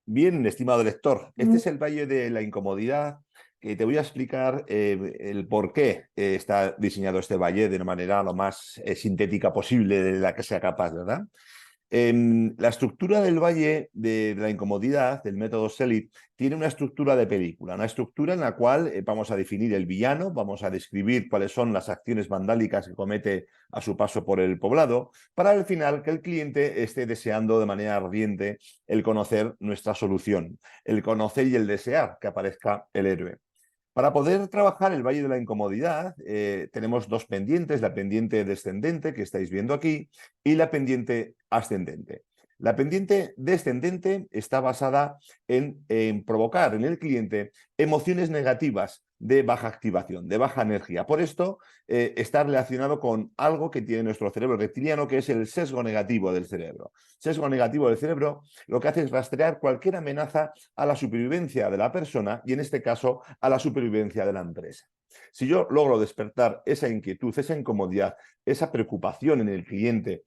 Bien, estimado lector, este es el Valle de la Incomodidad, que te voy a explicar el por qué está diseñado este valle de una manera lo más sintética posible de la que sea capaz, ¿verdad? La estructura del Valle de la Incomodidad, del método Selig, tiene una estructura de película, una estructura en la cual vamos a definir el villano, vamos a describir cuáles son las acciones vandálicas que comete a su paso por el poblado, para al final que el cliente esté deseando de manera ardiente el conocer nuestra solución, el conocer y el desear que aparezca el héroe. Para poder trabajar el Valle de la Incomodidad, tenemos dos pendientes, la pendiente descendente que estáis viendo aquí y la pendiente ascendente. La pendiente descendente está basada en provocar en el cliente emociones negativas de baja activación, de baja energía. Por esto está relacionado con algo que tiene nuestro cerebro reptiliano, que es el sesgo negativo del cerebro. Sesgo negativo del cerebro lo que hace es rastrear cualquier amenaza a la supervivencia de la persona y en este caso a la supervivencia de la empresa. Si yo logro despertar esa inquietud, esa incomodidad, esa preocupación en el cliente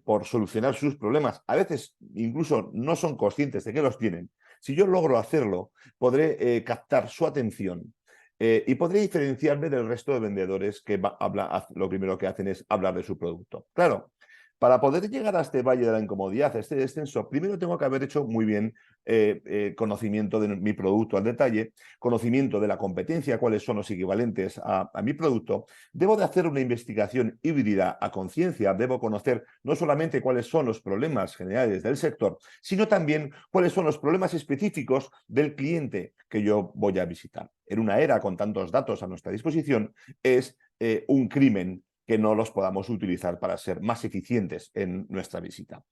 por solucionar sus problemas, a veces incluso no son conscientes de que los tienen, si yo logro hacerlo, podré captar su atención y podré diferenciarme del resto de vendedores que lo primero que hacen es hablar de su producto. Claro, para poder llegar a este valle de la incomodidad, a este descenso, primero tengo que haber hecho muy bien conocimiento de mi producto al detalle, conocimiento de la competencia, cuáles son los equivalentes a mi producto. Debo de hacer una investigación híbrida a conciencia, debo conocer no solamente cuáles son los problemas generales del sector, sino también cuáles son los problemas específicos del cliente que yo voy a visitar. En una era con tantos datos a nuestra disposición, es un crimen que no los podamos utilizar para ser más eficientes en nuestra visita.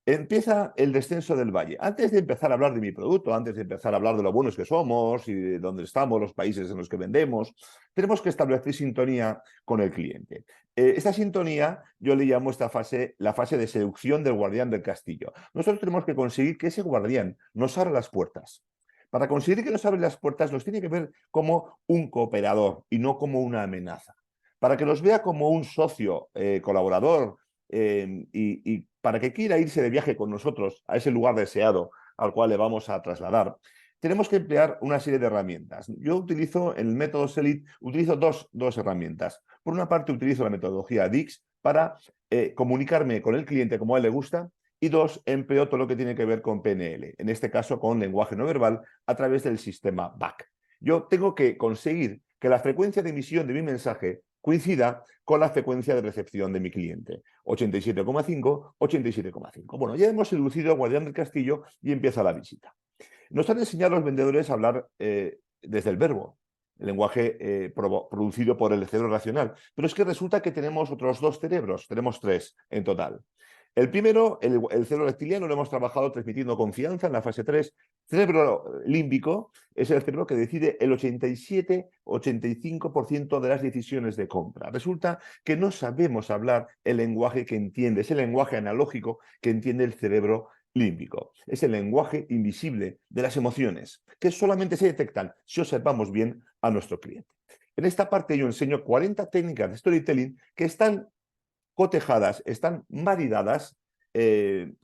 Empieza el descenso del valle. Antes de empezar a hablar de mi producto, antes de empezar a hablar de lo buenos que somos y de dónde estamos, los países en los que vendemos, tenemos que establecer sintonía con el cliente. Esta sintonía yo le llamo esta fase la fase de seducción del guardián del castillo. Nosotros tenemos que conseguir que ese guardián nos abra las puertas. Para conseguir que nos abra las puertas nos tiene que ver como un cooperador y no como una amenaza. Para que nos vea como un socio colaborador, y para que quiera irse de viaje con nosotros a ese lugar deseado al cual le vamos a trasladar, tenemos que emplear una serie de herramientas. Yo utilizo, en el método Selig, utilizo dos herramientas. Por una parte, utilizo la metodología DIX para comunicarme con el cliente como a él le gusta, y dos, empleo todo lo que tiene que ver con PNL, en este caso con lenguaje no verbal, a través del sistema BAC. Yo tengo que conseguir que la frecuencia de emisión de mi mensaje coincida con la frecuencia de recepción de mi cliente. 87,5, 87,5. Bueno, ya hemos seducido al guardián del castillo y empieza la visita. Nos han enseñado los vendedores a hablar desde el verbo, el lenguaje producido por el cerebro racional. Pero es que resulta que tenemos otros dos cerebros, tenemos tres en total. El primero, el cerebro reptiliano, lo hemos trabajado transmitiendo confianza en la fase 3. Cerebro límbico es el cerebro que decide el 87-85% de las decisiones de compra. Resulta que no sabemos hablar el lenguaje que entiende, ese lenguaje analógico que entiende el cerebro límbico. Es el lenguaje invisible de las emociones, que solamente se detectan si observamos bien a nuestro cliente. En esta parte yo enseño 40 técnicas de storytelling que están cotejadas, están maridadas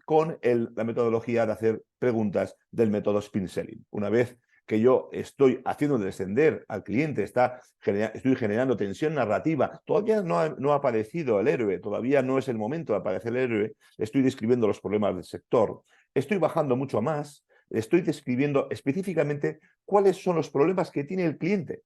con la metodología de hacer preguntas del método Spin Selling. Una vez que yo estoy haciendo descender al cliente, estoy generando tensión narrativa, todavía no ha aparecido el héroe, todavía no es el momento de aparecer el héroe, estoy describiendo los problemas del sector, estoy bajando mucho más, estoy describiendo específicamente cuáles son los problemas que tiene el cliente.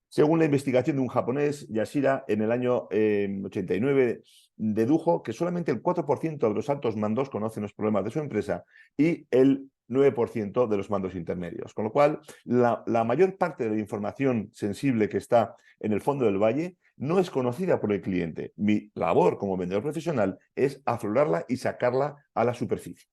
Según la investigación de un japonés, Yashira, en el año 89, dedujo que solamente el 4% de los altos mandos conocen los problemas de su empresa y el 9% de los mandos intermedios. Con lo cual, la mayor parte de la información sensible que está en el fondo del valle no es conocida por el cliente. Mi labor como vendedor profesional es aflorarla y sacarla a la superficie.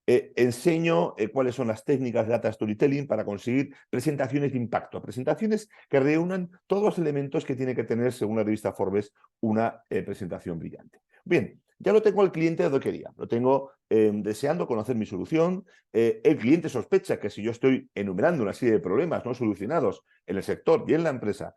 Enseño cuáles son las técnicas de data storytelling para conseguir presentaciones de impacto, presentaciones que reúnan todos los elementos que tiene que tener, según la revista Forbes, una presentación brillante. Bien, ya lo tengo el cliente donde quería, lo tengo deseando conocer mi solución. El cliente sospecha que si yo estoy enumerando una serie de problemas no solucionados en el sector y en la empresa,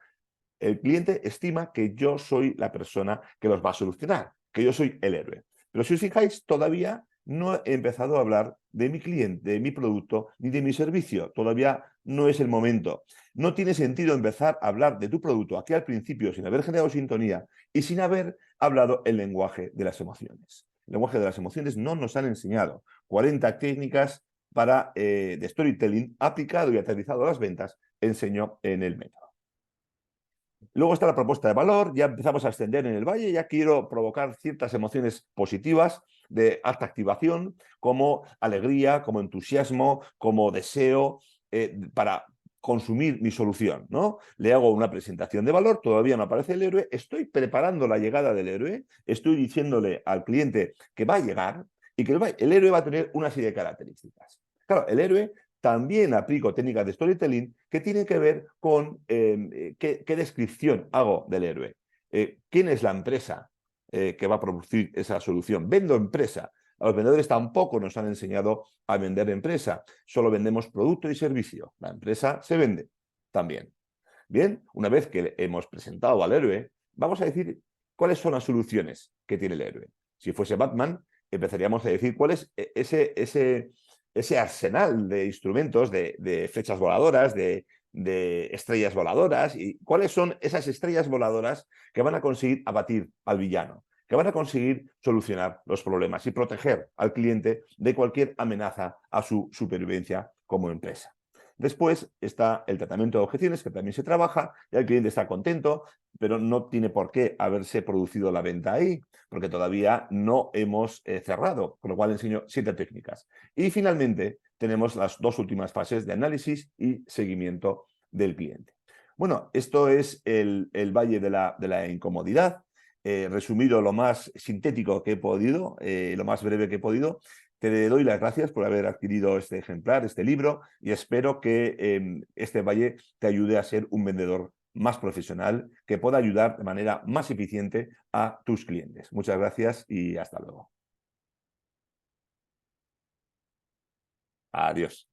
el cliente estima que yo soy la persona que los va a solucionar, que yo soy el héroe. Pero si os fijáis, todavía no he empezado a hablar de mi cliente, de mi producto, ni de mi servicio. Todavía no es el momento. No tiene sentido empezar a hablar de tu producto aquí al principio sin haber generado sintonía y sin haber hablado el lenguaje de las emociones. El lenguaje de las emociones no nos han enseñado 40 técnicas de storytelling aplicado y aterrizado a las ventas, enseñó en el método. Luego está la propuesta de valor, ya empezamos a extender en el valle, ya quiero provocar ciertas emociones positivas de alta activación, como alegría, como entusiasmo, como deseo, para consumir mi solución, ¿no? Le hago una presentación de valor, todavía no aparece el héroe, estoy preparando la llegada del héroe, estoy diciéndole al cliente que va a llegar y que el héroe va a tener una serie de características. Claro, el héroe también aplico técnicas de storytelling que tienen que ver con qué descripción hago del héroe. ¿Quién es la empresa que va a producir esa solución? Vendo empresa. A los vendedores tampoco nos han enseñado a vender empresa. Solo vendemos producto y servicio. La empresa se vende también. Bien, una vez que hemos presentado al héroe, vamos a decir cuáles son las soluciones que tiene el héroe. Si fuese Batman, empezaríamos a decir cuál es ese arsenal de instrumentos, de flechas voladoras, de estrellas voladoras, y cuáles son esas estrellas voladoras que van a conseguir abatir al villano, que van a conseguir solucionar los problemas y proteger al cliente de cualquier amenaza a su supervivencia como empresa. Después está el tratamiento de objeciones, que también se trabaja, y el cliente está contento, pero no tiene por qué haberse producido la venta ahí, porque todavía no hemos cerrado, con lo cual enseño 7 técnicas. Y finalmente tenemos las 2 últimas fases de análisis y seguimiento del cliente. Bueno, esto es el valle de la incomodidad, resumido lo más sintético que he podido, lo más breve que he podido. Te doy las gracias por haber adquirido este ejemplar, este libro, y espero que este valle te ayude a ser un vendedor más profesional, que pueda ayudar de manera más eficiente a tus clientes. Muchas gracias y hasta luego. Adiós.